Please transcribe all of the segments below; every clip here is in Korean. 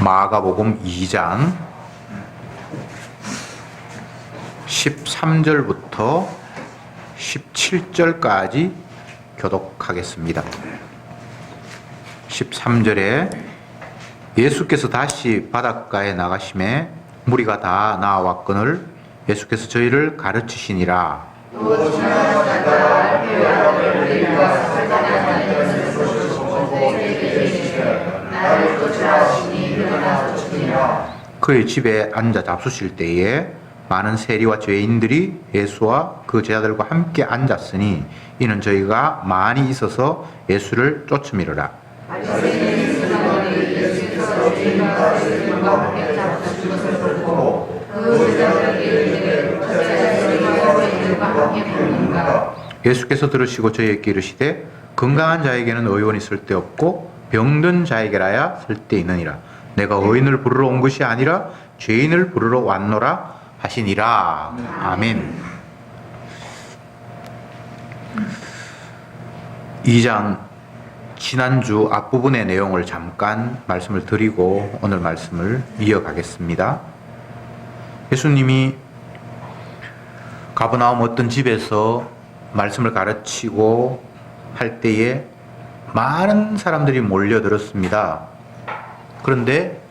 마가복음 2장 13절부터 17절까지 교독하겠습니다. 13절에 예수께서 다시 바닷가에 나가심에 무리가 다 나와왔거늘 예수께서 저희를 가르치시니라. 그의 집에 앉아 잡수실 때에 많은 세리와 죄인들이 예수와 그 제자들과 함께 앉았으니 이는 저희가 많이 있어서 예수를 쫓음이로라. 예수께서 들으시고 저희에게 이르시되 건강한 자에게는 의원이 쓸데없고 병든 자에게라야 쓸데있느니라. 내가 의인을 부르러 온 것이 아니라 죄인을 부르러 왔노라 하시니라. 아멘. 2장 지난주 앞부분의 내용을 잠깐 말씀을 드리고 오늘 말씀을 이어가겠습니다. 예수님이 가버나움 어떤 집에서 말씀을 가르치고 할 때에 많은 사람들이 몰려들었습니다. 그런데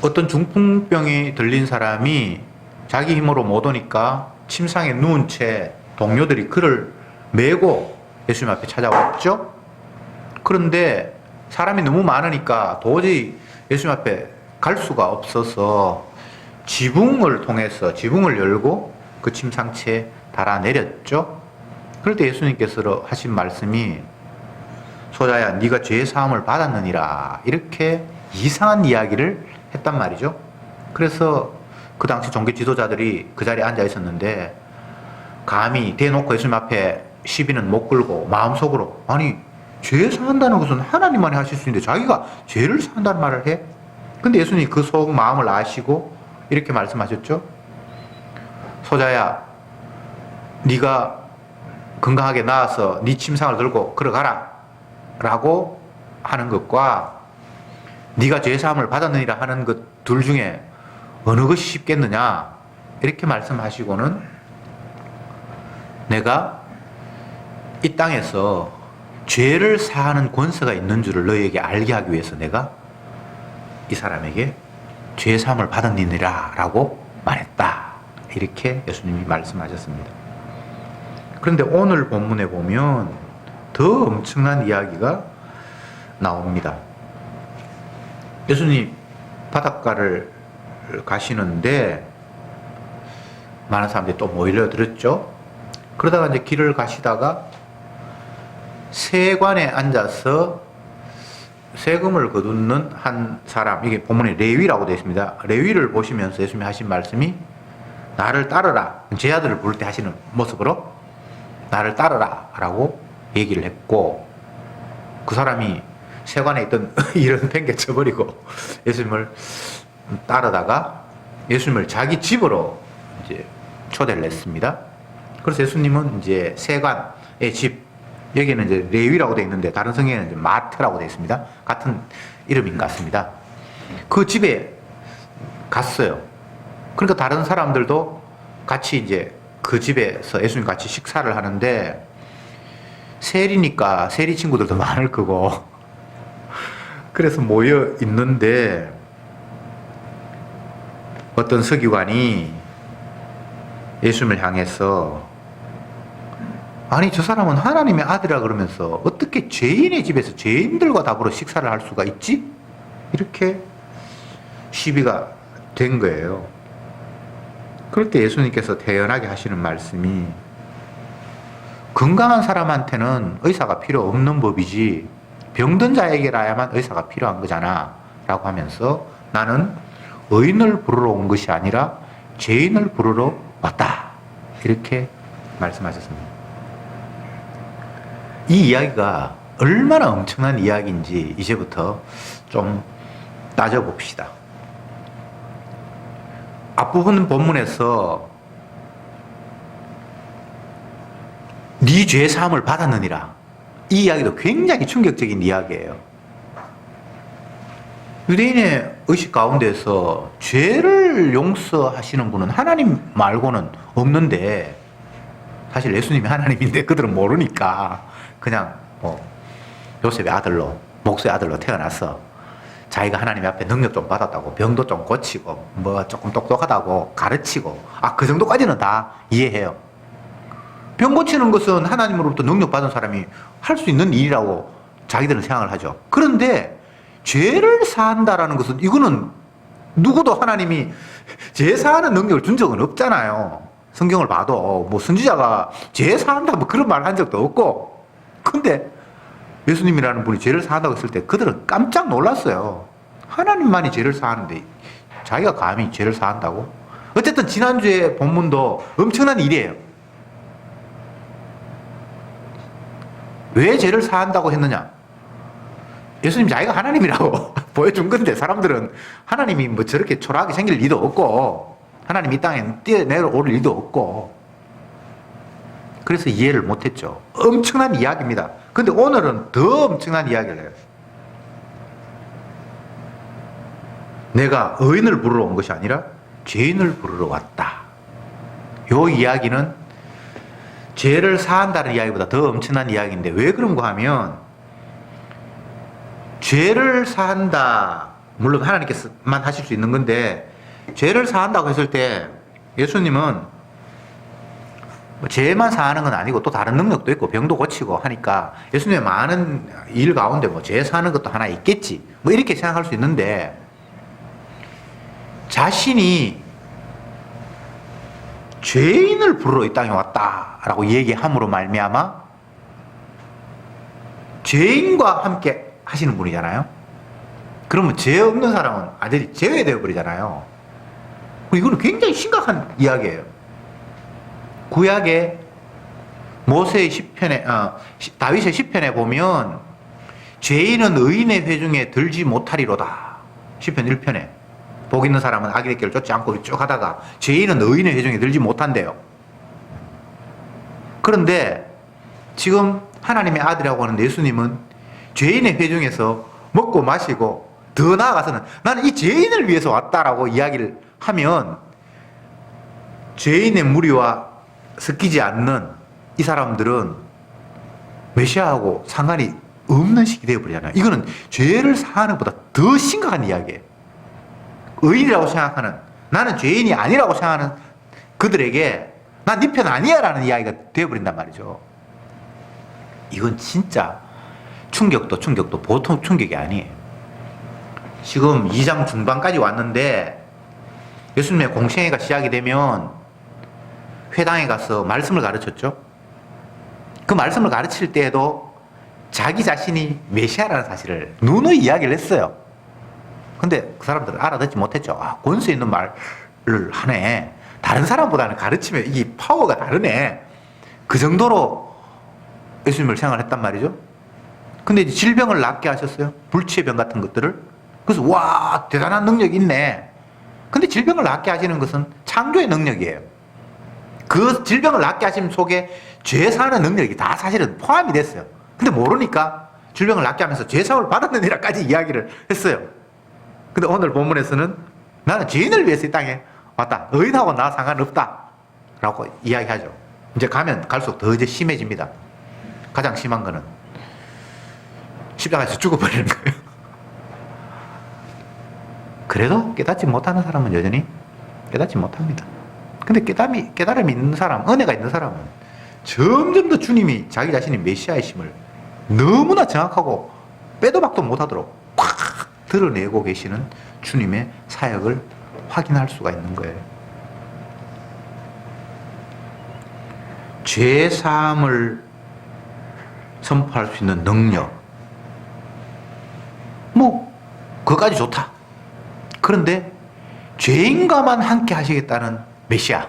어떤 중풍병이 들린 사람이 자기 힘으로 못 오니까 침상에 누운 채 동료들이 그를 메고 예수님 앞에 찾아왔죠. 그런데 사람이 너무 많으니까 도저히 예수님 앞에 갈 수가 없어서 지붕을 통해서 지붕을 열고 그 침상채에 달아내렸죠. 그럴 때 예수님께서 하신 말씀이 소자야 네가 죄 사함을 받았느니라, 이렇게 이상한 이야기를 했단 말이죠. 그래서 그 당시 종교 지도자들이 그 자리에 앉아 있었는데 감히 대놓고 예수님 앞에 시비는 못 걸고 마음속으로 아니 죄 사한다는 것은 하나님만이 하실 수 있는데 자기가 죄를 사한다는 말을 해? 근데 예수님이 그 속 마음을 아시고 이렇게 말씀하셨죠. 소자야 네가 건강하게 나아서 네 침상을 들고 걸어가라 라고 하는 것과 네가 죄사함을 받았느니라 하는 것 둘 중에 어느 것이 쉽겠느냐 이렇게 말씀하시고는 내가 이 땅에서 죄를 사하는 권세가 있는 줄을 너희에게 알게 하기 위해서 내가 이 사람에게 죄사함을 받았느니라 라고 말했다, 이렇게 예수님이 말씀하셨습니다. 그런데 오늘 본문에 보면 더 엄청난 이야기가 나옵니다. 예수님 바닷가를 가시는데 많은 사람들이 또 모여들었죠. 그러다가 이제 길을 가시다가 세관에 앉아서 세금을 거두는 한 사람, 이게 본문에 레위라고 되어 있습니다. 레위를 보시면서 예수님이 하신 말씀이 나를 따르라, 제자들을 부를 때 하시는 모습으로 나를 따르라 라고 얘기를 했고, 그 사람이 세관에 있던 일은 팽개쳐버리고 예수님을 따르다가 예수님을 자기 집으로 이제 초대를 했습니다. 그래서 예수님은 이제 세관의 집, 여기는 이제 레위라고 되어 있는데 다른 성경에는 이제 마태라고 되어 있습니다. 같은 이름인 것 같습니다. 그 집에 갔어요. 그러니까 다른 사람들도 같이 이제 그 집에서 예수님 같이 식사를 하는데 세리니까 세리 친구들도 많을 거고 그래서 모여 있는데 어떤 서기관이 예수님을 향해서 아니 저 사람은 하나님의 아들이라 그러면서 어떻게 죄인의 집에서 죄인들과 더불어 식사를 할 수가 있지? 이렇게 시비가 된 거예요. 그럴 때 예수님께서 태연하게 하시는 말씀이 건강한 사람한테는 의사가 필요 없는 법이지 병든 자에게라야만 의사가 필요한 거잖아 라고 하면서 나는 의인을 부르러 온 것이 아니라 죄인을 부르러 왔다, 이렇게 말씀하셨습니다. 이 이야기가 얼마나 엄청난 이야기인지 이제부터 좀 따져봅시다. 앞부분 본문에서 네 죄 사함을 받았느니라, 이 이야기도 굉장히 충격적인 이야기예요. 유대인의 의식 가운데서 죄를 용서하시는 분은 하나님 말고는 없는데, 사실 예수님이 하나님인데 그들은 모르니까 그냥 요셉의 아들로, 목수의 아들로 태어나서 자기가 하나님 앞에 능력 좀 받았다고 병도 좀 고치고 뭐 조금 똑똑하다고 가르치고, 그 정도까지는 다 이해해요. 병 고치는 것은 하나님으로부터 능력 받은 사람이 할 수 있는 일이라고 자기들은 생각을 하죠. 그런데 죄를 사한다라는 것은, 이거는 누구도 하나님이 죄 사하는 능력을 준 적은 없잖아요. 성경을 봐도 뭐 선지자가 죄 사한다 뭐 그런 말 한 적도 없고. 근데 예수님이라는 분이 죄를 사한다고 했을 때 그들은 깜짝 놀랐어요. 하나님만이 죄를 사하는데 자기가 감히 죄를 사한다고? 어쨌든 지난주에 본문도 엄청난 일이에요. 왜 죄를 사한다고 했느냐? 예수님 자기가 하나님이라고 보여준 건데, 사람들은 하나님이 뭐 저렇게 초라하게 생길 리도 없고 하나님 이 땅에 뛰어내려올 리도 없고, 그래서 이해를 못했죠. 엄청난 이야기입니다. 근데 오늘은 더 엄청난 이야기를 해요. 내가 의인을 부르러 온 것이 아니라 죄인을 부르러 왔다. 이 이야기는 죄를 사한다는 이야기보다 더 엄청난 이야기인데, 왜 그런가 하면, 죄를 사한다, 물론 하나님께서만 하실 수 있는 건데, 죄를 사한다고 했을 때 예수님은 죄만 사하는 건 아니고 또 다른 능력도 있고 병도 고치고 하니까, 예수님의 많은 일 가운데 죄 사는 것도 하나 있겠지, 뭐 이렇게 생각할 수 있는데, 자신이 죄인을 부르러 이 땅에 왔다라고 얘기함으로 말미암아 죄인과 함께 하시는 분이잖아요. 그러면 죄 없는 사람은 아들이 제외되어 버리잖아요. 이거는 굉장히 심각한 이야기예요. 구약의 모세의 시편에, 다윗의 시편에 보면 죄인은 의인의 회중에 들지 못하리로다. 시편 1편에 복 있는 사람은 악의 길을 쫓지 않고 쭉 하다가 죄인은 의인의 회중에 들지 못한대요. 그런데 지금 하나님의 아들이라고 하는 예수님은 죄인의 회중에서 먹고 마시고, 더 나아가서는 나는 이 죄인을 위해서 왔다라고 이야기를 하면, 죄인의 무리와 섞이지 않는 이 사람들은 메시아하고 상관이 없는 식이 되어버리잖아요. 이거는 죄를 사하는 것보다 더 심각한 이야기예요. 의인이라고 생각하는, 나는 죄인이 아니라고 생각하는 그들에게 난 네 편 아니야 라는 이야기가 되어버린단 말이죠. 이건 진짜 충격도 보통 충격이 아니에요. 지금 2장 중반까지 왔는데, 예수님의 공생애가 시작이 되면 회당에 가서 말씀을 가르쳤죠. 그 말씀을 가르칠 때에도 자기 자신이 메시아라는 사실을 누누이 이야기를 했어요. 근데 그 사람들은 알아듣지 못했죠. 권세 있는 말을 하네. 다른 사람보다는 가르치면 이 파워가 다르네. 그 정도로 예수님을 생각했단 말이죠. 근데 이제 질병을 낫게 하셨어요. 불치의 병 같은 것들을. 그래서 와, 대단한 능력이 있네. 근데 질병을 낫게 하시는 것은 창조의 능력이에요. 그 질병을 낫게 하심 속에 죄 사는 능력이 다 사실은 포함이 됐어요. 근데 모르니까 질병을 낫게 하면서 죄 사함을 받았느니라까지 이야기를 했어요. 근데 오늘 본문에서는 나는 죄인을 위해서 이 땅에 왔다. 의인하고 나 상관없다. 라고 이야기하죠. 이제 가면 갈수록 더 이제 심해집니다. 가장 심한 거는 십자가에서 죽어버리는 거예요. 그래도 깨닫지 못하는 사람은 여전히 깨닫지 못합니다. 근데 깨달음이 있는 사람, 은혜가 있는 사람은 점점 더 주님이 자기 자신이 메시아이심을 너무나 정확하고 빼도 박도 못하도록 꽉 드러내고 계시는 주님의 사역을 확인할 수가 있는 거예요. 죄 사함을 선포할 수 있는 능력, 그거까지 좋다. 그런데 죄인과만 함께 하시겠다는 메시아,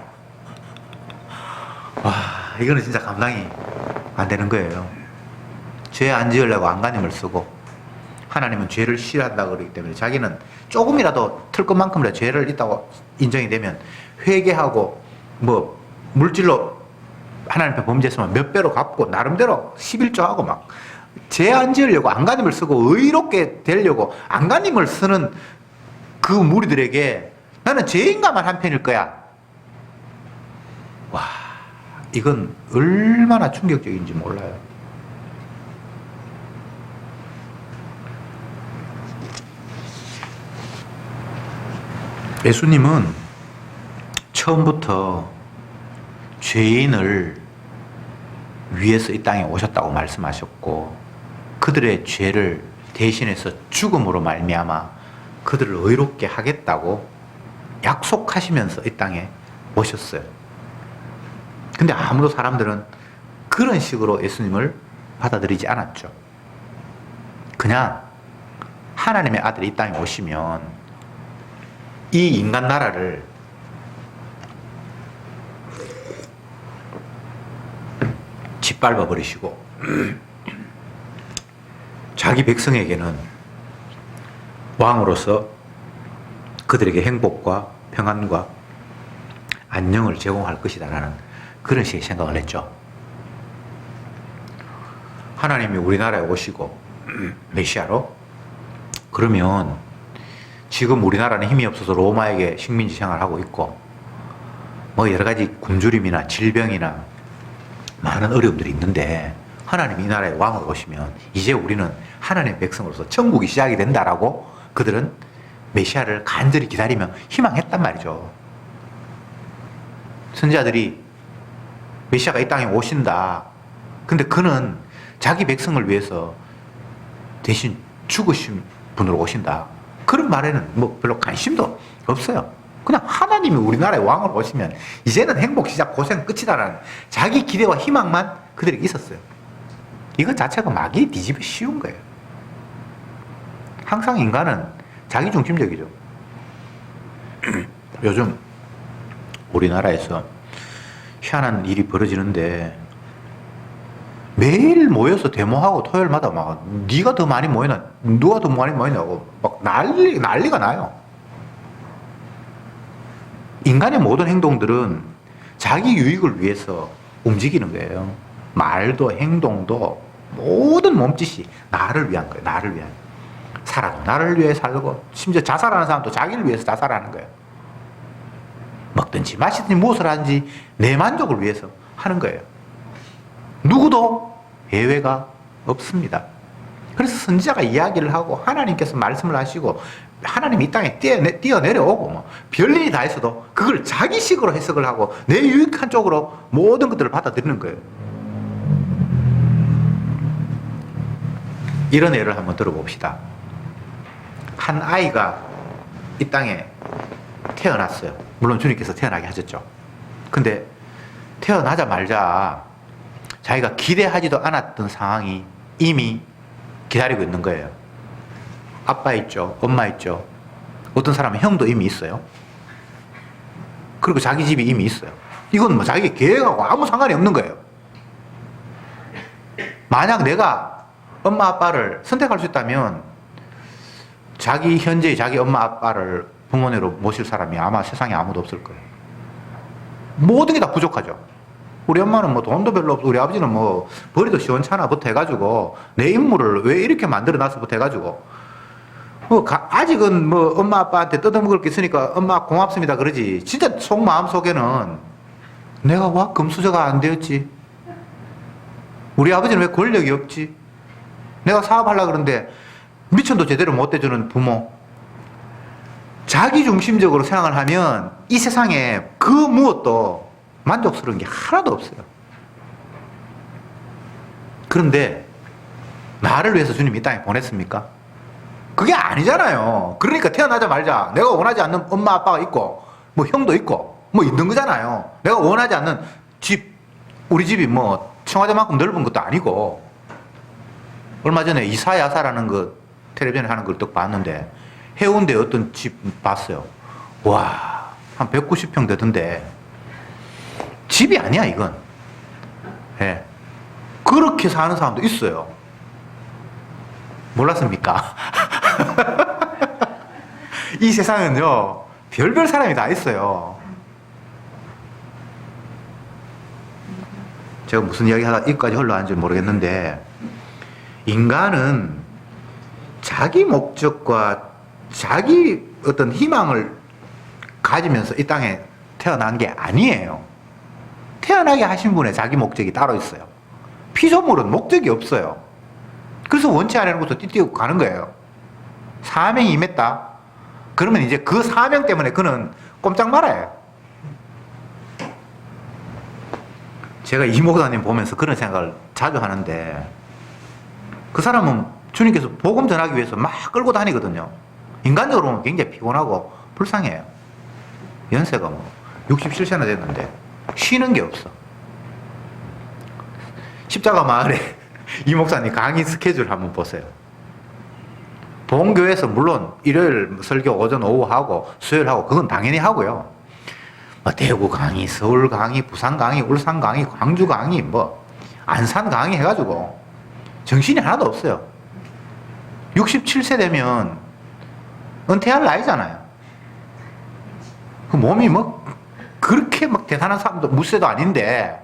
이거는 진짜 감당이 안 되는 거예요. 죄 안 지으려고 안간힘을 쓰고, 하나님은 죄를 싫어한다고 그러기 때문에 자기는 조금이라도 틀 것만큼이라도 죄를 있다고 인정이 되면 회개하고 물질로 하나님 앞에 범죄했으면 몇 배로 갚고 나름대로 11조하고 막 죄 안 지으려고 안간힘을 쓰고 의롭게 되려고 안간힘을 쓰는 그 무리들에게 나는 죄인가만 한 편일 거야. 와, 이건 얼마나 충격적인지 몰라요. 예수님은 처음부터 죄인을 위해서 이 땅에 오셨다고 말씀하셨고 그들의 죄를 대신해서 죽음으로 말미암아 그들을 의롭게 하겠다고 약속하시면서 이 땅에 오셨어요. 근데 아무도 사람들은 그런 식으로 예수님을 받아들이지 않았죠. 그냥 하나님의 아들이 이 땅에 오시면 이 인간 나라를 짓밟아 버리시고 자기 백성에게는 왕으로서 그들에게 행복과 평안과 안녕을 제공할 것이다라는 그런 식의 생각을 했죠. 하나님이 우리나라에 오시고 메시아로 그러면 지금 우리나라는 힘이 없어서 로마에게 식민지 생활을 하고 있고 뭐 여러 가지 굶주림이나 질병이나 많은 어려움들이 있는데 하나님이 이 나라에 왕으로 오시면 이제 우리는 하나님의 백성으로서 천국이 시작이 된다라고 그들은 메시아를 간절히 기다리며 희망했단 말이죠. 선지자들이 메시아가 이 땅에 오신다. 근데 그는 자기 백성을 위해서 대신 죽으신 분으로 오신다. 그런 말에는 뭐 별로 관심도 없어요. 그냥 하나님이 우리나라에 왕으로 오시면 이제는 행복 시작 고생 끝이다라는 자기 기대와 희망만 그들에게 있었어요. 이것 자체가 마귀 뒤집어 씌운 거예요. 항상 인간은 자기중심적이죠. 요즘 우리나라에서 희한한 일이 벌어지는데 매일 모여서 데모하고 토요일마다 막 네가 더 많이 모이나 누가 더 많이 모이냐고 막 난리가 나요. 인간의 모든 행동들은 자기 유익을 위해서 움직이는 거예요. 말도 행동도 모든 몸짓이 나를 위한 거예요. 나를 위한. 살아도 나를 위해 살고 심지어 자살하는 사람도 자기를 위해서 자살하는 거예요. 먹든지 마시든지 무엇을 하든지 내 만족을 위해서 하는 거예요. 누구도 예외가 없습니다. 그래서 선지자가 이야기를 하고 하나님께서 말씀을 하시고 하나님이 이 땅에 뛰어내려오고 뭐 별일이 다 있어도 그걸 자기식으로 해석을 하고 내 유익한 쪽으로 모든 것들을 받아들이는 거예요. 이런 예를 한번 들어봅시다. 한 아이가 이 땅에 태어났어요. 물론 주님께서 태어나게 하셨죠. 근데 태어나자마자 자기가 기대하지도 않았던 상황이 이미 기다리고 있는 거예요. 아빠 있죠. 엄마 있죠. 어떤 사람은 형도 이미 있어요. 그리고 자기 집이 이미 있어요. 이건 뭐 자기 계획하고 아무 상관이 없는 거예요. 만약 내가 엄마 아빠를 선택할 수 있다면 자기 현재의 자기 엄마 아빠를 부모님으로 모실 사람이 아마 세상에 아무도 없을 거예요. 모든 게 다 부족하죠. 우리 엄마는 뭐 돈도 별로 없고 우리 아버지는 뭐 벌이도 시원찮아부터 해가지고 내 인물을 왜 이렇게 만들어 놨어부터 해가지고 뭐 아직은 뭐 엄마 아빠한테 뜯어먹을 게 있으니까 엄마 고맙습니다 그러지 진짜 속마음 속에는 내가 와 금수저가 안 되었지, 우리 아버지는 왜 권력이 없지, 내가 사업하려고 그러는데 미천도 제대로 못 대주는 부모. 자기중심적으로 생각을 하면 이 세상에 그 무엇도 만족스러운 게 하나도 없어요. 그런데 나를 위해서 주님이 이 땅에 보냈습니까? 그게 아니잖아요. 그러니까 태어나자마자 내가 원하지 않는 엄마 아빠가 있고 뭐 형도 있고 뭐 있는 거잖아요. 내가 원하지 않는 집, 우리 집이 뭐 청와대만큼 넓은 것도 아니고. 얼마 전에 이사야사라는 거 텔레비전에 하는 걸 딱 봤는데 해운대 어떤 집 봤어요. 와, 한 190평 되던데 집이 아니야 이건. 예. 그렇게 사는 사람도 있어요. 몰랐습니까? 이 세상은요 별별 사람이 다 있어요. 제가 무슨 이야기 하다 여기까지 흘러가는지 모르겠는데 인간은 자기 목적과 자기 어떤 희망을 가지면서 이 땅에 태어난 게 아니에요. 태어나게 하신 분의 자기 목적이 따로 있어요. 피조물은 목적이 없어요. 그래서 원치 않는 것도 띠띠고 가는 거예요. 사명이 임했다. 그러면 이제 그 사명 때문에 그는 꼼짝 말아요. 제가 이 목사님 보면서 그런 생각을 자주 하는데, 그 사람은 주님께서 복음 전하기 위해서 막 끌고 다니거든요. 인간적으로는 굉장히 피곤하고 불쌍해요. 연세가 뭐 67세나 됐는데 쉬는 게 없어. 십자가 마을에 이 목사님 강의 스케줄 한번 보세요. 본교에서 물론 일요일 설교 오전 오후 하고 수요일 하고 그건 당연히 하고요. 뭐 대구 강의, 서울 강의, 부산 강의, 울산 강의, 광주 강의, 뭐 안산 강의 해가지고 정신이 하나도 없어요. 67세 되면 은퇴할 나이잖아요. 그 몸이 뭐 그렇게 막 대단한 사람도 무쇠도 아닌데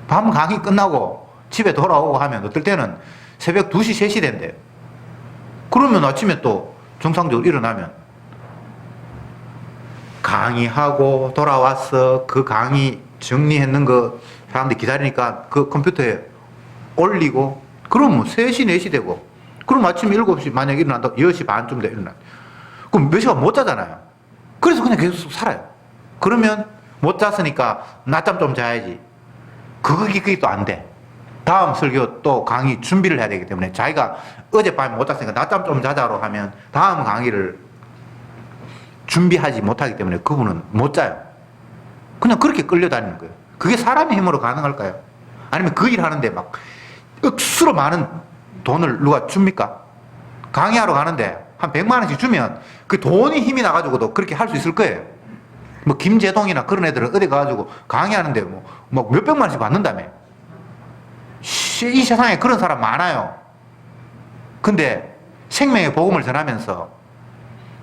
밤 강의 끝나고 집에 돌아오고 하면 어떨 때는 새벽 2시, 3시 된대요. 그러면 아침에 또 정상적으로 일어나면 강의하고 돌아와서 그 강의 정리했는 거 사람들이 기다리니까 그 컴퓨터에 올리고, 그러면 3시, 4시 되고, 그럼 아침 7시 만약에 일어난다 10시 반쯤 돼 일어나. 그럼 몇 시간 못 자잖아요. 그래서 그냥 계속 살아요. 그러면 못 잤으니까 낮잠 좀 자야지. 그게 또 안 돼. 다음 설교 또 강의 준비를 해야 되기 때문에 자기가 어젯밤에 못 잤으니까 낮잠 좀 자자로 하면 다음 강의를 준비하지 못하기 때문에 그분은 못 자요. 그냥 그렇게 끌려다니는 거예요. 그게 사람의 힘으로 가능할까요? 아니면 그 일 하는데 막 억수로 많은 돈을 누가 줍니까? 강의하러 가는데 한 100만 원씩 주면 그 돈이 힘이 나가지고도 그렇게 할 수 있을 거예요. 뭐 김재동이나 그런 애들은 어디 가가지고 강의하는데 뭐 몇백만 원씩 받는다며. 이 세상에 그런 사람 많아요. 근데 생명의 복음을 전하면서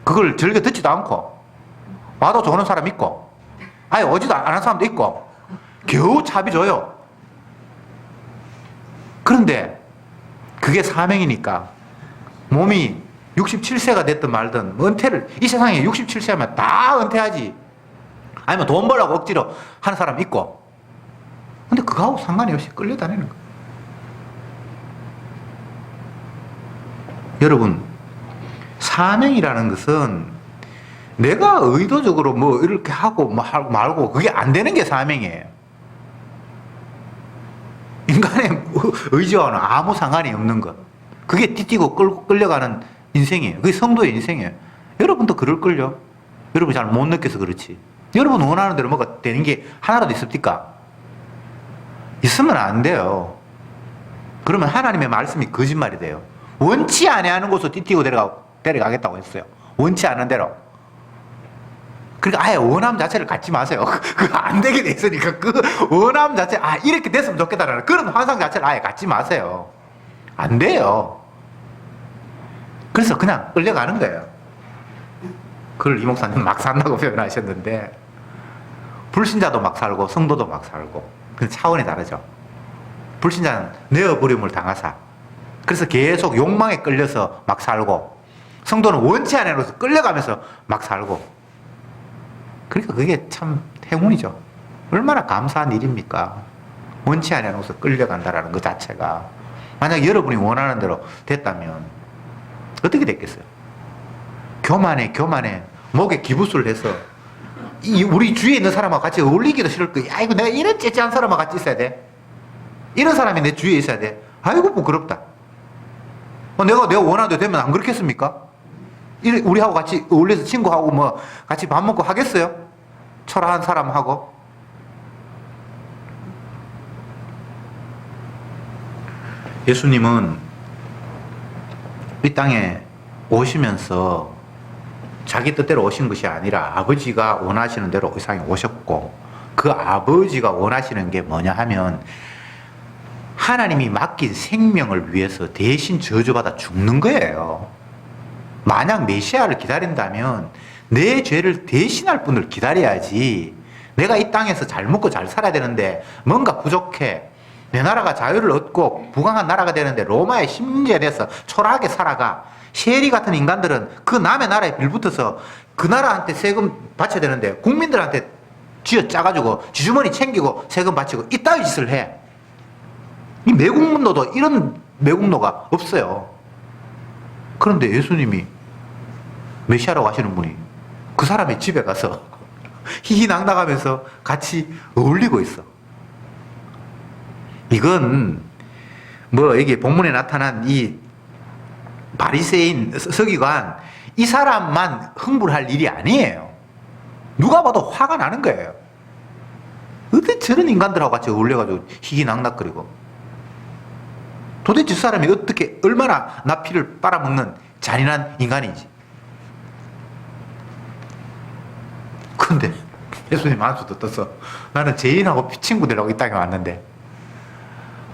그걸 즐겨 듣지도 않고 와도 좋은 사람 있고 아예 오지도 않은 사람도 있고 겨우 차비 줘요. 그런데 그게 사명이니까 몸이 67세가 됐든 말든 은퇴를, 이 세상에 67세면 다 은퇴하지. 아니면 돈 벌라고 억지로 하는 사람 있고. 근데 그거하고 상관이 없이 끌려다니는 거예요. 여러분, 사명이라는 것은 내가 의도적으로 뭐 이렇게 하고 말고 그게 안 되는 게 사명이에요. 인간의 의지와는 아무 상관이 없는 것. 그게 띠띠고 끌려가는 인생이에요. 그게 성도의 인생이에요. 여러분도 그럴걸요? 여러분 잘 못 느껴서 그렇지. 여러분 원하는 대로 뭐가 되는 게 하나라도 있습니까? 있으면 안 돼요. 그러면 하나님의 말씀이 거짓말이 돼요. 원치 아니하는 곳으로 띠띠고 데려가겠다고 했어요. 원치 않은 대로. 그러니까 아예 원함 자체를 갖지 마세요. 그거 안 되게 돼 있으니까 그 원함 자체, 이렇게 됐으면 좋겠다라는 그런 환상 자체를 아예 갖지 마세요. 안 돼요. 그래서 그냥 끌려가는 거예요. 그걸 이 목사님 막 산다고 표현하셨는데, 불신자도 막 살고 성도도 막 살고 그 차원이 다르죠. 불신자는 내어버림을 당하사, 그래서 계속 욕망에 끌려서 막 살고, 성도는 원치 않아서 끌려가면서 막 살고. 그러니까 그게 참 행운이죠. 얼마나 감사한 일입니까? 원치 않아서 끌려간다라는 것 자체가. 만약 여러분이 원하는 대로 됐다면 어떻게 됐겠어요? 교만해 목에 기부스를 해서 우리 주위에 있는 사람하고 같이 어울리기도 싫을 거야. 아이고 내가 이런 째째한 사람하고 같이 있어야 돼? 이런 사람이 내 주위에 있어야 돼? 아이고 부끄럽다. 내가 원하는 대로 되면 안 그렇겠습니까? 우리하고 같이 어울려서 친구하고 뭐 같이 밥 먹고 하겠어요? 초라한 사람하고. 예수님은 이 땅에 오시면서 자기 뜻대로 오신 것이 아니라 아버지가 원하시는 대로 이 세상에 오셨고, 그 아버지가 원하시는 게 뭐냐 하면 하나님이 맡긴 생명을 위해서 대신 저주받아 죽는 거예요. 만약 메시아를 기다린다면 내 죄를 대신할 분을 기다려야지, 내가 이 땅에서 잘 먹고 잘 살아야 되는데 뭔가 부족해, 내 나라가 자유를 얻고 부강한 나라가 되는데 로마의 식민지에 대해서 초라하게 살아가. 셰리 같은 인간들은 그 남의 나라에 빌붙어서 그 나라한테 세금 바쳐야 되는데 국민들한테 쥐어 짜가지고 지주머니 챙기고 세금 바치고 이따위 짓을 해. 이 매국노도 이런 매국노가 없어요. 그런데 예수님이 메시아라고 하시는 분이 그 사람의 집에 가서 희희낙낙하면서 같이 어울리고 있어. 이건 뭐 이게 본문에 나타난 이 바리새인 서기관 이 사람만 흥분할 일이 아니에요. 누가 봐도 화가 나는 거예요. 어떻게 저런 인간들하고 같이 어울려가지고 희희낙낙거리고 도대체 저 사람이 어떻게 얼마나 나피를 빨아먹는 잔인한 인간인지. 근데 예수님 안수도 떠서 나는 죄인하고 친구들하고 이 땅에 왔는데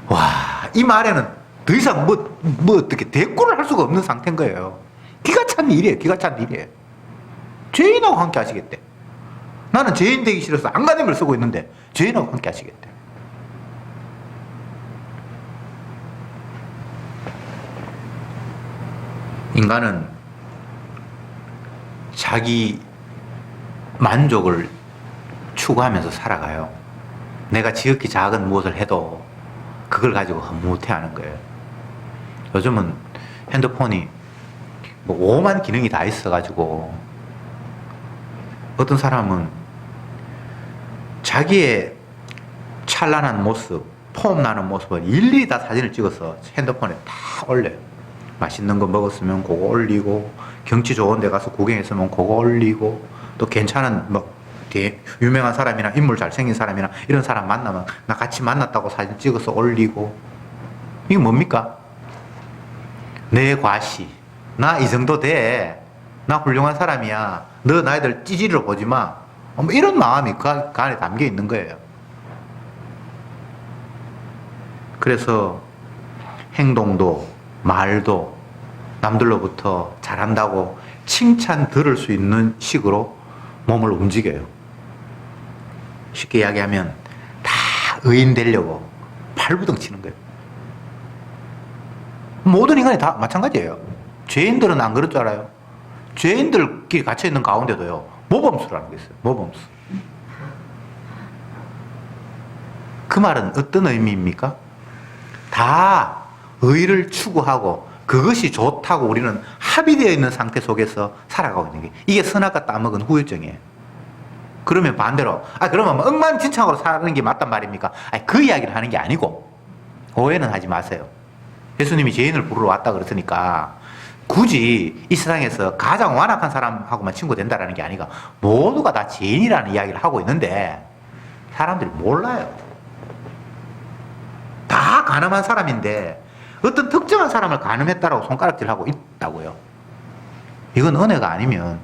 와, 이 말에는 더 이상 뭐 어떻게 대꾸를 할 수가 없는 상태인 거예요. 기가 찬 일이에요. 기가 찬 일이에요. 죄인하고 함께 하시겠대. 나는 죄인 되기 싫어서 안간힘을 쓰고 있는데 죄인하고 함께 하시겠대. 인간은 자기 만족을 추구하면서 살아가요. 내가 지극히 작은 무엇을 해도 그걸 가지고 흐뭇해하는 거예요. 요즘은 핸드폰이 뭐 오만 기능이 다 있어가지고 어떤 사람은 자기의 찬란한 모습, 폼나는 모습을 일일이 다 사진을 찍어서 핸드폰에 다 올려요. 맛있는 거 먹었으면 그거 올리고, 경치 좋은 데 가서 구경했으면 그거 올리고, 또 괜찮은 뭐 유명한 사람이나 인물 잘생긴 사람이나 이런 사람 만나면 나 같이 만났다고 사진 찍어서 올리고. 이게 뭡니까? 내 과시. 나 이 정도 돼. 나 훌륭한 사람이야. 너 나이들 찌질로 보지 마. 뭐 이런 마음이 그 안에 담겨 있는 거예요. 그래서 행동도 말도 남들로부터 잘한다고 칭찬 들을 수 있는 식으로 몸을 움직여요. 쉽게 이야기하면 다 의인 되려고 발부둥 치는 거예요. 모든 인간이 다 마찬가지예요. 죄인들은 안 그럴 줄 알아요? 죄인들끼리 갇혀있는 가운데도요, 모범수라는 게 있어요. 모범수. 그 말은 어떤 의미입니까? 다 의를 추구하고 그것이 좋다고 우리는 합의되어 있는 상태 속에서 살아가고 있는 게, 이게 선악과 따먹은 후유증이에요. 그러면 반대로 그러면 뭐 억만진창으로 사는 게 맞단 말입니까? 그 이야기를 하는 게 아니고, 오해는 하지 마세요. 예수님이 죄인을 부르러 왔다 그랬으니까 굳이 이 세상에서 가장 완악한 사람하고만 친구 된다라는 게 아니라 모두가 다 죄인이라는 이야기를 하고 있는데 사람들이 몰라요. 다 간음한 사람인데 어떤 특정한 사람을 간음했다라고 손가락질하고 있다고요. 이건 은혜가 아니면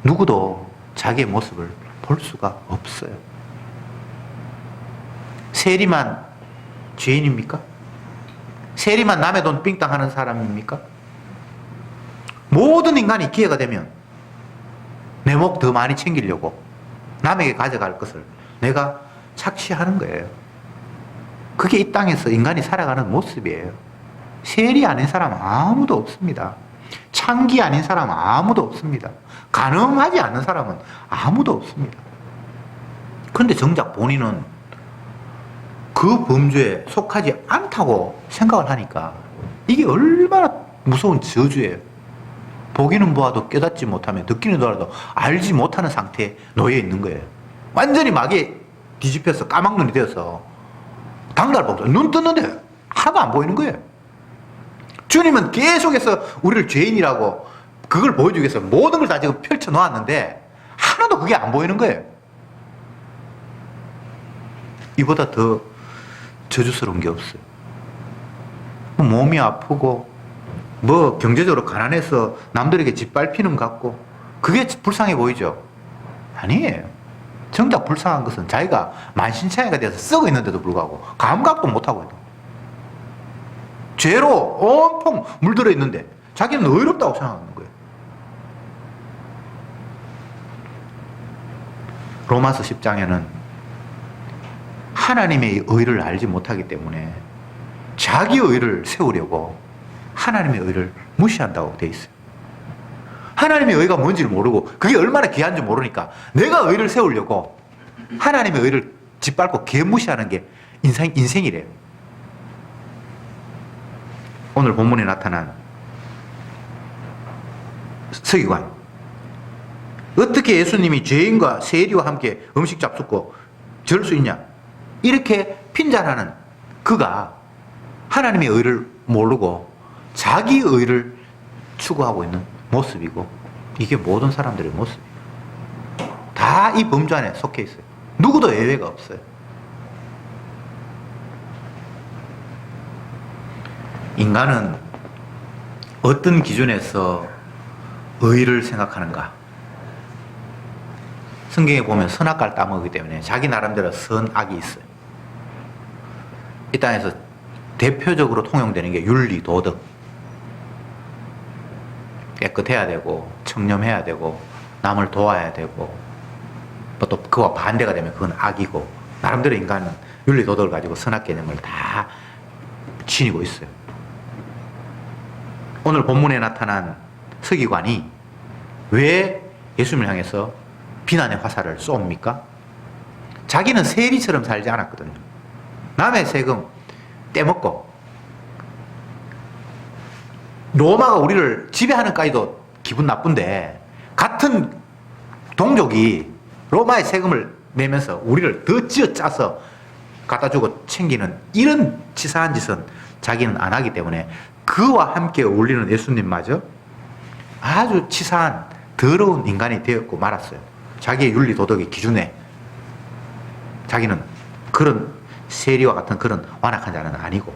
누구도 자기의 모습을 볼 수가 없어요. 세리만 죄인입니까? 세리만 남의 돈 삥땅 하는 사람입니까? 모든 인간이 기회가 되면 내 목 더 많이 챙기려고 남에게 가져갈 것을 내가 착취하는 거예요. 그게 이 땅에서 인간이 살아가는 모습이에요. 세리 아닌 사람 아무도 없습니다. 창기 아닌 사람 아무도 없습니다. 간음하지 않는 사람은 아무도 없습니다. 그런데 정작 본인은 그 범죄에 속하지 않다고 생각을 하니까 이게 얼마나 무서운 저주예요. 보기는 보아도 깨닫지 못하며 듣기는 들어도 알지 못하는 상태에 놓여 있는 거예요. 완전히 막에 뒤집혀서 까막눈이 되어서 당달보고 눈 떴는데 하나도 안 보이는 거예요. 주님은 계속해서 우리를 죄인이라고 그걸 보여주기 위해서 모든 걸 다 지금 펼쳐 놓았는데 하나도 그게 안 보이는 거예요. 이보다 더 저주스러운 게 없어요. 몸이 아프고 뭐 경제적으로 가난해서 남들에게 짓밟히는 것 같고 그게 불쌍해 보이죠? 아니에요. 정작 불쌍한 것은 자기가 만신창이가 돼서 썩어 있는데도 불구하고 감각도 못하고 있다. 죄로 온통 물들어 있는데 자기는 의롭다고 생각하는 거예요. 로마서 10장에는 하나님의 의를 알지 못하기 때문에 자기 의를 세우려고 하나님의 의를 무시한다고 돼 있어요. 하나님의 의가 뭔지를 모르고 그게 얼마나 귀한지 모르니까 내가 의를 세우려고 하나님의 의를 짓밟고 개무시하는 게 인생이래요. 오늘 본문에 나타난 서기관, 어떻게 예수님이 죄인과 세리와 함께 음식 잡숫고 절 수 있냐, 이렇게 핀잔하는 그가 하나님의 의를 모르고 자기 의를 추구하고 있는 모습이고, 이게 모든 사람들의 모습이에요. 다 이 범주 안에 속해 있어요. 누구도 예외가 없어요. 인간은 어떤 기준에서 의를 생각하는가? 성경에 보면 선악과를 따먹기 때문에 자기 나름대로 선악이 있어요. 이 땅에서 대표적으로 통용되는 게 윤리, 도덕. 깨끗해야 되고, 청렴해야 되고, 남을 도와야 되고, 또 그와 반대가 되면 그건 악이고, 나름대로 인간은 윤리, 도덕을 가지고 선악 개념을 다 지니고 있어요. 오늘 본문에 나타난 서기관이 왜 예수님을 향해서 비난의 화살을 쏩니까? 자기는 세리처럼 살지 않았거든요. 남의 세금 떼먹고, 로마가 우리를 지배하는까지도 기분 나쁜데 같은 동족이 로마의 세금을 내면서 우리를 더 쥐어짜서 갖다 주고 챙기는 이런 치사한 짓은 자기는 안 하기 때문에 그와 함께 어울리는 예수님마저 아주 치사한 더러운 인간이 되었고 말았어요. 자기의 윤리 도덕의 기준에 자기는 그런 세리와 같은 그런 완악한 자는 아니고,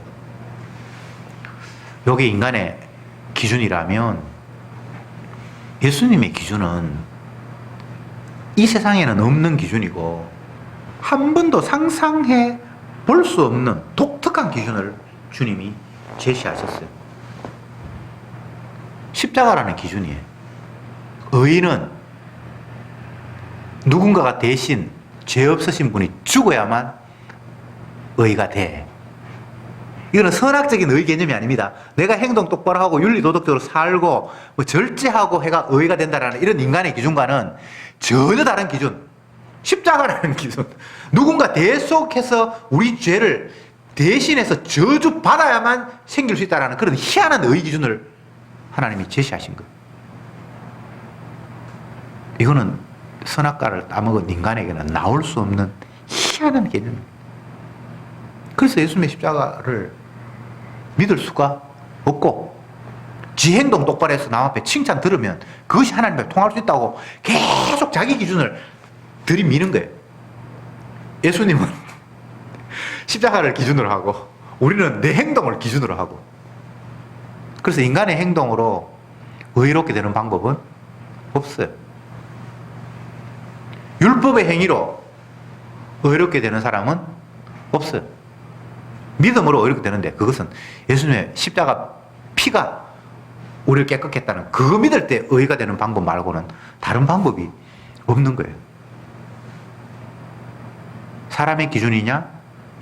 이게 인간의 기준이라면 예수님의 기준은 이 세상에는 없는 기준이고 한 번도 상상해 볼 수 없는 독특한 기준을 주님이 제시하셨어요. 십자가라는 기준이에요. 의인은 누군가가 대신 죄 없으신 분이 죽어야만 의가 돼. 이거는 선악적인 의 개념이 아닙니다. 내가 행동 똑바로 하고 윤리 도덕적으로 살고 뭐 절제하고 해가 의가 된다라는 이런 인간의 기준과는 전혀 다른 기준. 십자가라는 기준. 누군가 대속해서 우리 죄를 대신해서 저주받아야만 생길 수 있다는 그런 희한한 의 기준을 하나님이 제시하신 거예요. 이거는 선악과를 따먹은 인간에게는 나올 수 없는 희한한 개념입니다. 그래서 예수님의 십자가를 믿을 수가 없고, 지 행동 똑바로 해서 남 앞에 칭찬 들으면 그것이 하나님과 통할 수 있다고 계속 자기 기준을 들이미는 거예요. 예수님은 십자가를 기준으로 하고 우리는 내 행동을 기준으로 하고, 그래서 인간의 행동으로 의롭게 되는 방법은 없어요. 율법의 행위로 의롭게 되는 사람은 없어요. 믿음으로 의롭게 되는데 그것은 예수님의 십자가 피가 우리를 깨끗게 했다는 그거 믿을 때 의가 되는 방법 말고는 다른 방법이 없는 거예요. 사람의 기준이냐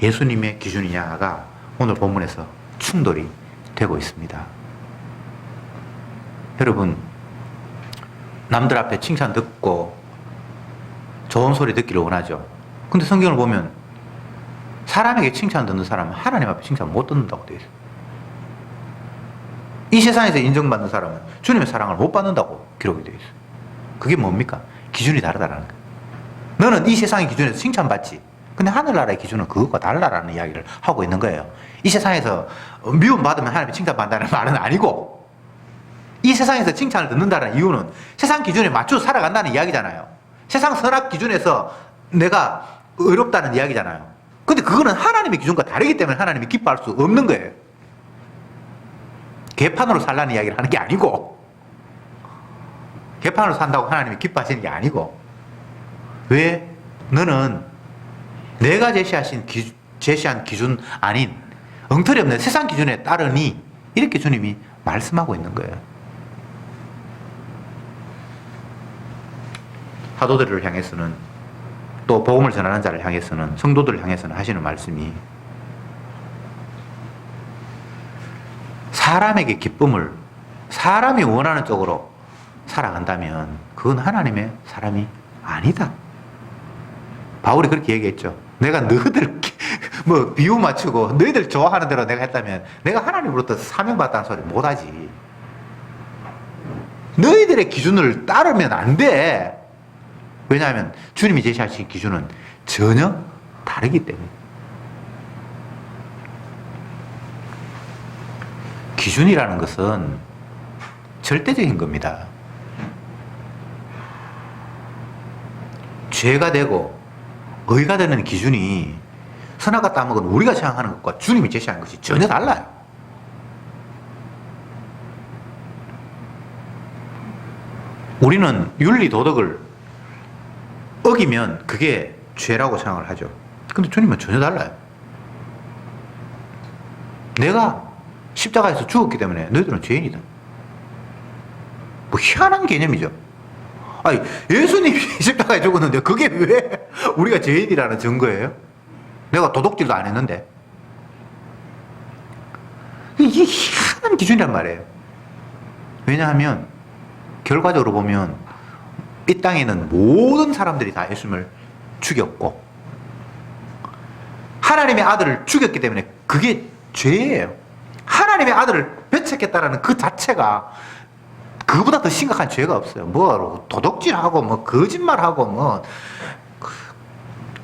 예수님의 기준이냐가 오늘 본문에서 충돌이 되고 있습니다. 여러분, 남들 앞에 칭찬 듣고 좋은 소리 듣기를 원하죠. 근데 성경을 보면 사람에게 칭찬 듣는 사람은 하나님 앞에 칭찬 못 듣는다고 되어 있어요. 이 세상에서 인정받는 사람은 주님의 사랑을 못 받는다고 기록이 되어 있어요. 그게 뭡니까? 기준이 다르다는 거예요. 너는 이 세상의 기준에서 칭찬받지. 근데 하늘나라의 기준은 그것과 달라라는 이야기를 하고 있는 거예요. 이 세상에서 미움받으면 하나님이 칭찬받는다는 말은 아니고, 이 세상에서 칭찬을 듣는다는 이유는 세상 기준에 맞춰서 살아간다는 이야기잖아요. 세상 선악 기준에서 내가 의롭다는 이야기잖아요. 근데 그거는 하나님의 기준과 다르기 때문에 하나님이 기뻐할 수 없는 거예요. 개판으로 살라는 이야기를 하는 게 아니고, 개판으로 산다고 하나님이 기뻐하시는 게 아니고, 왜 너는 내가 제시한 기준 아닌 엉터리 없는 세상 기준에 따르니, 이렇게 주님이 말씀하고 있는 거예요. 사도들을 향해서는 또 복음을 전하는 자를 향해서는, 성도들을 향해서는 하시는 말씀이 사람에게 기쁨을 사람이 원하는 쪽으로 살아간다면 그건 하나님의 사람이 아니다. 바울이 그렇게 얘기했죠. 내가 너희들 뭐 비유 맞추고 너희들 좋아하는 대로 내가 했다면 내가 하나님으로부터 사명받았다는 소리 못하지. 너희들의 기준을 따르면 안 돼. 왜냐하면 주님이 제시하신 기준은 전혀 다르기 때문에. 기준이라는 것은 절대적인 겁니다. 죄가 되고 의가 되는 기준이 선악과 따먹은 우리가 생각하는 것과 주님이 제시하는 것이 전혀 달라요. 우리는 윤리 도덕을 어기면 그게 죄라고 생각을 하죠. 근데 주님은 전혀 달라요. 내가 십자가에서 죽었기 때문에 너희들은 죄인이다. 뭐 희한한 개념이죠. 아니, 예수님이 십자가에 죽었는데 그게 왜 우리가 죄인이라는 증거예요? 내가 도둑질도 안 했는데. 이게 희한한 기준이란 말이에요. 왜냐하면 결과적으로 보면 이 땅에 있는 모든 사람들이 다 예수님을 죽였고 하나님의 아들을 죽였기 때문에 그게 죄예요. 하나님의 아들을 배척했다라는 그 자체가 그보다 더 심각한 죄가 없어요. 뭐 도둑질하고 뭐 거짓말하고 뭐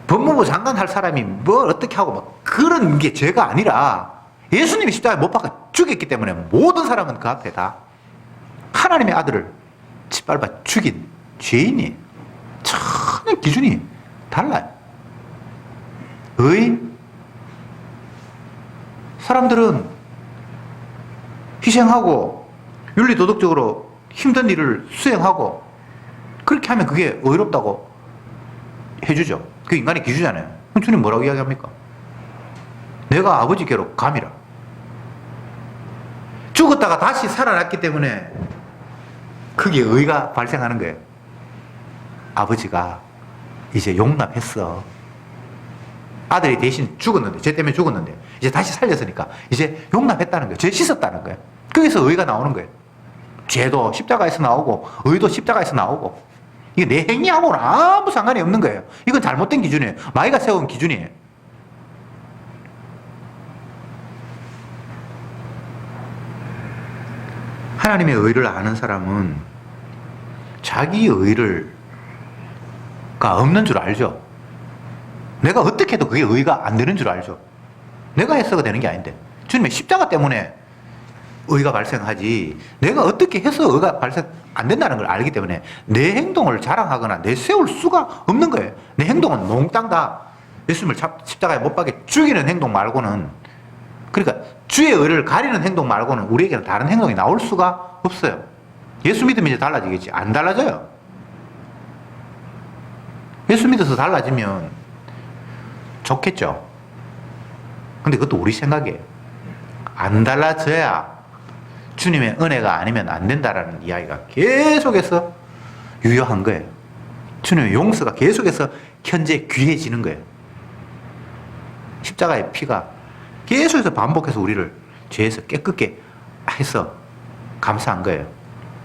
법무부 장관 할 사람이 뭘 어떻게 하고 뭐 그런 게 죄가 아니라 예수님이 십자가에 못 박아 죽였기 때문에 모든 사람은 그 앞에 다 하나님의 아들을 짓밟아 죽인 죄인이 전혀 기준이 달라요. 사람들은 희생하고 윤리도덕적으로 힘든 일을 수행하고 그렇게 하면 그게 의롭다고 해주죠. 그게 인간의 기준이잖아요. 그럼 주님 뭐라고 이야기합니까? 내가 아버지께로 감이라. 죽었다가 다시 살아났기 때문에 그게 의가 발생하는 거예요. 아버지가 이제 용납했어. 아들이 대신 죽었는데, 죄 때문에 죽었는데 이제 다시 살렸으니까 이제 용납했다는 거예요. 죄 씻었다는 거예요. 거기서 의가 나오는 거예요. 죄도 십자가에서 나오고 의도 십자가에서 나오고 이게 내 행위하고는 아무 상관이 없는 거예요. 이건 잘못된 기준이에요. 마귀가 세운 기준이에요. 하나님의 의를 아는 사람은 자기 의가 없는 줄 알죠. 내가 어떻게 해도 그게 의가 안 되는 줄 알죠. 내가 해서가 되는 게 아닌데 주님의 십자가 때문에 의가 발생하지 내가 어떻게 해서 의가 발생 안 된다는 걸 알기 때문에 내 행동을 자랑하거나 내세울 수가 없는 거예요. 내 행동은 몽땅 다 예수님을 십자가에 못 박게 죽이는 행동 말고는, 그러니까 주의 의를 가리는 행동 말고는 우리에게는 다른 행동이 나올 수가 없어요. 예수 믿으면 이제 달라지겠지. 안 달라져요. 예수 믿어서 달라지면 좋겠죠. 근데 그것도 우리 생각이에요. 안 달라져야 주님의 은혜가 아니면 안 된다라는 이야기가 계속해서 유효한 거예요. 주님의 용서가 계속해서 현재 귀해지는 거예요. 십자가의 피가 계속해서 반복해서 우리를 죄에서 깨끗게 해서 감사한 거예요.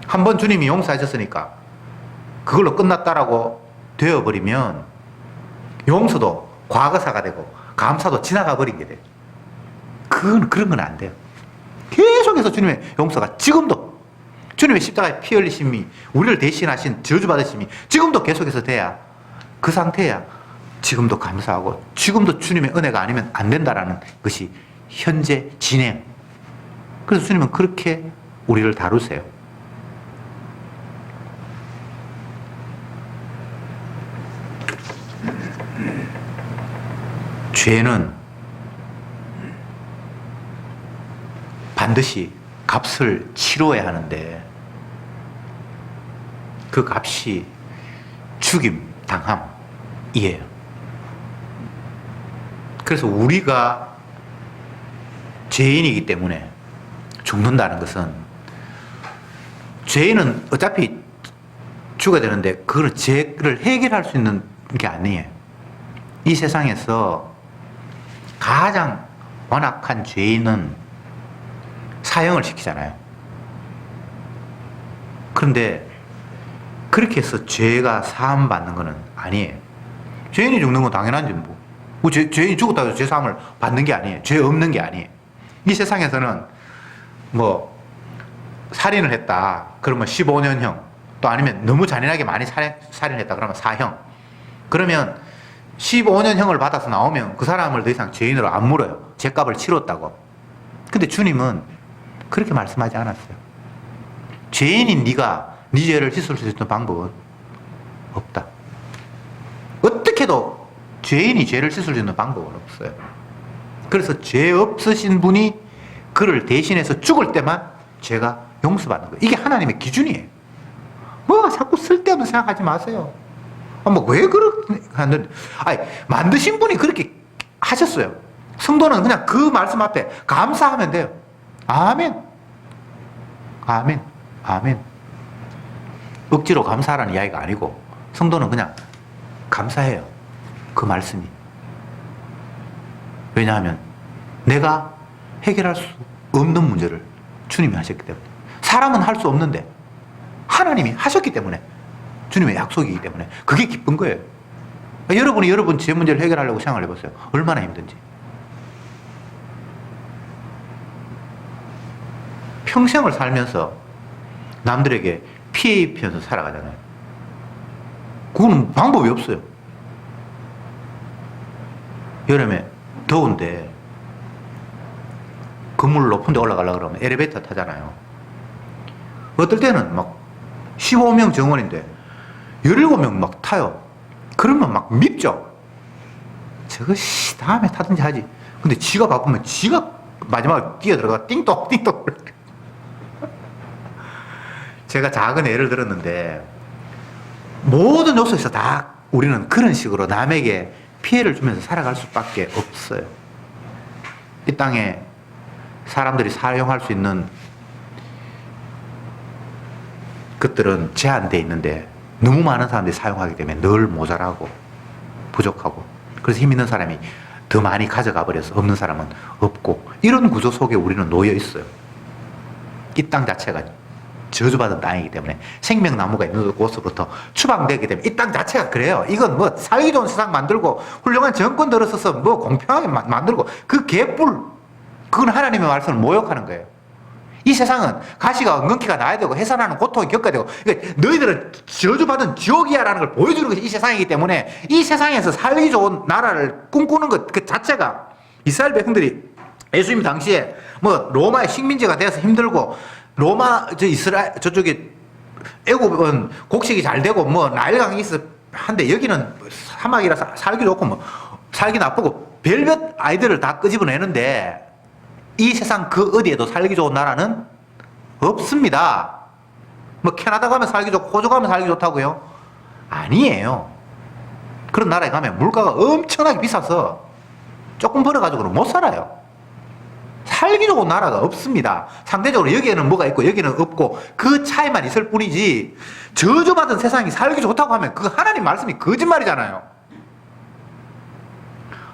한번 주님이 용서하셨으니까 그걸로 끝났다라고 되어버리면 용서도 과거사가 되고 감사도 지나가 버리게 돼요. 그런 건 안 돼요. 계속해서 주님의 용서가 지금도 주님의 십자가에 피 흘리심이 우리를 대신하신 저주받으심이 지금도 계속해서 돼야 그 상태야 지금도 감사하고 지금도 주님의 은혜가 아니면 안 된다라는 것이 현재 진행. 그래서 주님은 그렇게 우리를 다루세요. 죄는 반드시 값을 치러야 하는데 그 값이 죽임, 당함이에요. 그래서 우리가 죄인이기 때문에 죽는다는 것은, 죄인은 어차피 죽어야 되는데 그걸 죄를 해결할 수 있는 게 아니에요. 이 세상에서 가장 완악한 죄인은 사형을 시키잖아요. 그런데 그렇게 해서 죄가 사함받는 것은 아니에요. 죄인이 죽는 건 당연한 전부. 죄인이 죽었다고 해서 죄 사함을 받는 게 아니에요. 죄 없는 게 아니에요. 이 세상에서는 뭐 살인을 했다 그러면 15년형, 또 아니면 너무 잔인하게 많이 살인했다 그러면 사형. 그러면 15년형을 받아서 나오면 그 사람을 더 이상 죄인으로 안 물어요. 죄값을 치렀다고. 근데 주님은 그렇게 말씀하지 않았어요. 죄인인 네가 네 죄를 씻을 수 있는 방법은 없다. 어떻게도 죄인이 죄를 씻을 수 있는 방법은 없어요. 그래서 죄 없으신 분이 그를 대신해서 죽을 때만 죄가 용서받는 거예요. 이게 하나님의 기준이에요. 뭐 자꾸 쓸데없는 생각하지 마세요. 왜 그렇게 하는데, 만드신 분이 그렇게 하셨어요. 성도는 그냥 그 말씀 앞에 감사하면 돼요. 아멘. 아멘. 아멘. 억지로 감사하라는 이야기가 아니고, 성도는 그냥 감사해요. 그 말씀이. 왜냐하면 내가 해결할 수 없는 문제를 주님이 하셨기 때문에. 사람은 할 수 없는데 하나님이 하셨기 때문에, 주님의 약속이기 때문에 그게 기쁜 거예요. 여러분이 여러분 죄 문제를 해결하려고 생각을 해보세요. 얼마나 힘든지. 평생을 살면서 남들에게 피해 입히면서 살아가잖아요. 그거는 방법이 없어요. 여름에 더운데 건물 높은 데 올라가려고 그러면 엘리베이터 타잖아요. 어떨 때는 막 15명 정원인데 17명 막 타요. 그러면 막 밉죠. 저거 다음에 타든지 하지. 근데 지가 바쁘면 지가 마지막에 뛰어들어가 띵동 띵동. 제가 작은 예를 들었는데, 모든 요소에서 다 우리는 그런 식으로 남에게 피해를 주면서 살아갈 수밖에 없어요. 이 땅에 사람들이 사용할 수 있는 것들은 제한되어 있는데 너무 많은 사람들이 사용하기 때문에 늘 모자라고 부족하고, 그래서 힘 있는 사람이 더 많이 가져가 버려서 없는 사람은 없고, 이런 구조 속에 우리는 놓여 있어요. 이 땅 자체가 저주받은 땅이기 때문에, 생명나무가 있는 곳으로부터 추방되기 때문에 이 땅 자체가 그래요. 이건 뭐 살기 좋은 세상 만들고 훌륭한 정권 들어서서 뭐 공평하게 만들고, 그 개뿔, 그건 하나님의 말씀을 모욕하는 거예요. 이 세상은 가시가 엉겅퀴가 나야 되고 해산하는 고통을 겪어야 되고, 그러니까 너희들은 저주받은 지옥이야라는 걸 보여주는 것이 이 세상이기 때문에, 이 세상에서 살기 좋은 나라를 꿈꾸는 것 그 자체가, 이스라엘 백성들이 예수님 당시에 뭐 로마의 식민지가 돼서 힘들고, 로마 이스라엘 저쪽에 애굽은 곡식이 잘 되고 뭐 나일강이 있어 한데, 여기는 사막이라서 살기 좋고 뭐 살기 나쁘고 별별 아이들을 다 끄집어내는데, 이 세상 그 어디에도 살기 좋은 나라는 없습니다. 뭐 캐나다 가면 살기 좋고 호주 가면 살기 좋다고요? 아니에요. 그런 나라에 가면 물가가 엄청나게 비싸서 조금 벌어가지고는 못 살아요. 살기 좋은 나라가 없습니다. 상대적으로 여기에는 뭐가 있고 여기는 없고, 그 차이만 있을 뿐이지, 저주받은 세상이 살기 좋다고 하면 그 하나님 말씀이 거짓말이잖아요.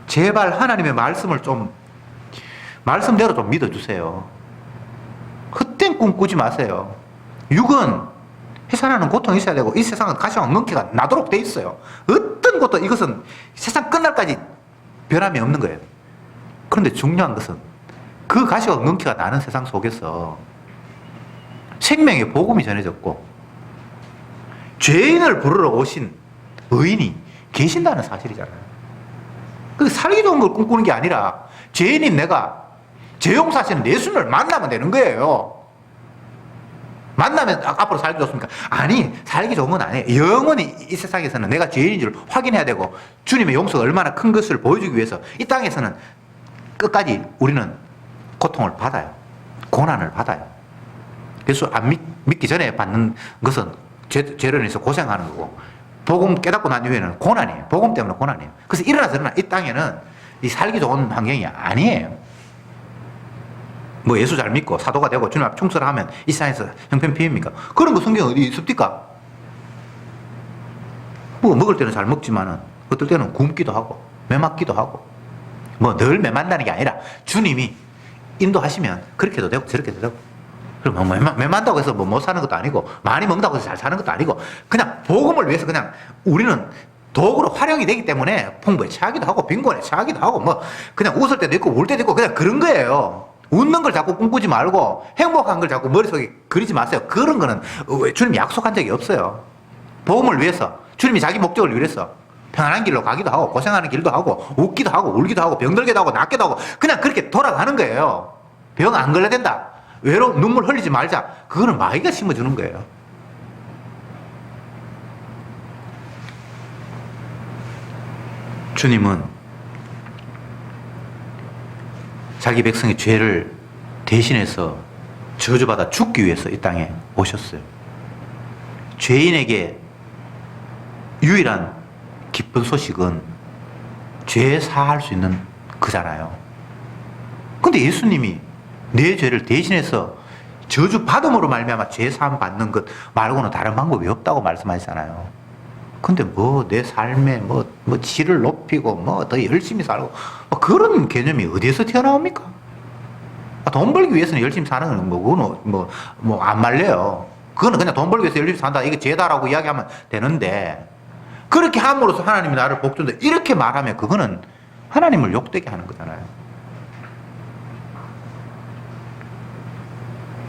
제발 하나님의 말씀을 말씀대로 좀 믿어주세요. 헛된 꿈 꾸지 마세요. 육은 해산하는 고통이 있어야 되고, 이 세상은 가시와 엉겅퀴가 나도록 돼 있어요. 어떤 것도 이것은 세상 끝날까지 변함이 없는 거예요. 그런데 중요한 것은 그 가시와 엉겅퀴가 나는 세상 속에서 생명의 복음이 전해졌고, 죄인을 부르러 오신 의인이 계신다는 사실이잖아요. 그 살기 좋은 걸 꿈꾸는 게 아니라, 죄인인 내가 죄 용서하시는 예수님을 만나면 되는 거예요. 만나면 앞으로 살기 좋습니까? 아니, 살기 좋은 건 아니에요. 영원히 이 세상에서는 내가 죄인인 줄 확인해야 되고, 주님의 용서가 얼마나 큰 것을 보여주기 위해서 이 땅에서는 끝까지 우리는 고통을 받아요. 고난을 받아요. 그래서 안 믿기 전에 받는 것은 죄로 인해서 고생하는 거고, 복음 깨닫고 난 이후에는 고난이에요. 복음 때문에 고난이에요. 그래서 일어나 이 땅에는 이 살기 좋은 환경이 아니에요. 뭐 예수 잘 믿고 사도가 되고 주님 앞에 충성하면 이 세상에서 형편피입니까? 그런 거 성경에 어디 있습니까? 뭐 먹을 때는 잘 먹지만은 어떨 때는 굶기도 하고 매맞기도 하고. 뭐 늘 매만다는 게 아니라 주님이 인도하시면 그렇게도 되고 저렇게도 되고. 그럼 뭐 매만다고 해서 뭐 못 사는 것도 아니고 많이 먹는다고 해서 잘 사는 것도 아니고 그냥 복음을 위해서 그냥 우리는 도구로 활용이 되기 때문에 풍부에 처하기도 하고 빈곤에 처하기도 하고 뭐 그냥 웃을 때도 있고 울 때도 있고 그냥 그런 거예요. 웃는 걸 자꾸 꿈꾸지 말고 행복한 걸 자꾸 머릿속에 그리지 마세요. 그런 거는 주님이 약속한 적이 없어요. 복음을 위해서 주님이 자기 목적을 위해서 평안한 길로 가기도 하고 고생하는 길도 하고 웃기도 하고 울기도 하고 병들기도 하고 낫기도 하고 그냥 그렇게 돌아가는 거예요. 병 안 걸려야 된다. 외로움 눈물 흘리지 말자. 그거는 마귀가 심어주는 거예요. 주님은 자기 백성의 죄를 대신해서 저주받아 죽기 위해서 이 땅에 오셨어요. 죄인에게 유일한 기쁜 소식은 죄 사할 수 있는 그잖아요. 근데 예수님이 내 죄를 대신해서 저주받음으로 말미암아 죄 사함 받는 것 말고는 다른 방법이 없다고 말씀하시잖아요. 근데 뭐 내 삶에 뭐 질을 높이고 뭐 더 열심히 살고 그런 개념이 어디에서 튀어나옵니까? 돈 벌기 위해서는 열심히 사는 건 그거는 안 말려요. 그거는 그냥 돈 벌기 위해서 열심히 산다 이게 죄다라고 이야기하면 되는데 그렇게 함으로써 하나님이 나를 복준다 이렇게 말하면 그거는 하나님을 욕되게 하는 거잖아요.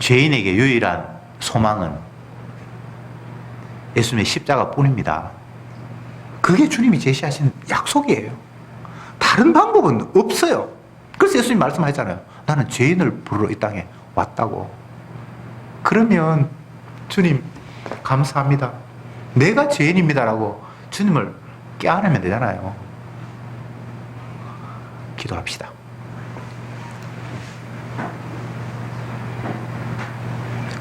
죄인에게 유일한 소망은 예수님의 십자가뿐입니다. 그게 주님이 제시하신 약속이에요. 다른 방법은 없어요. 그래서 예수님 말씀하셨잖아요. 나는 죄인을 부르러 이 땅에 왔다고. 그러면 주님 감사합니다. 내가 죄인입니다라고 주님을 깨안으면 되잖아요. 기도합시다.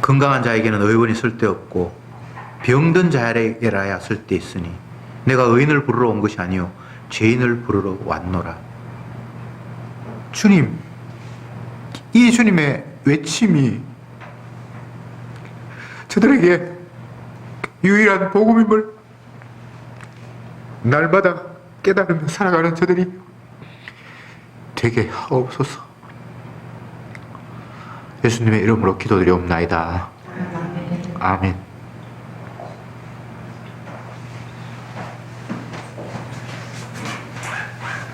건강한 자에게는 의원이 쓸데없고 병든 자에게라야 쓸데있으니 내가 의인을 부르러 온 것이 아니요 죄인을 부르러 왔노라. 주님, 이 주님의 외침이 저들에게 유일한 복음임을 날마다 깨달으며 살아가는 저들이 되게 하옵소서. 예수님의 이름으로 기도드리옵나이다. 아멘.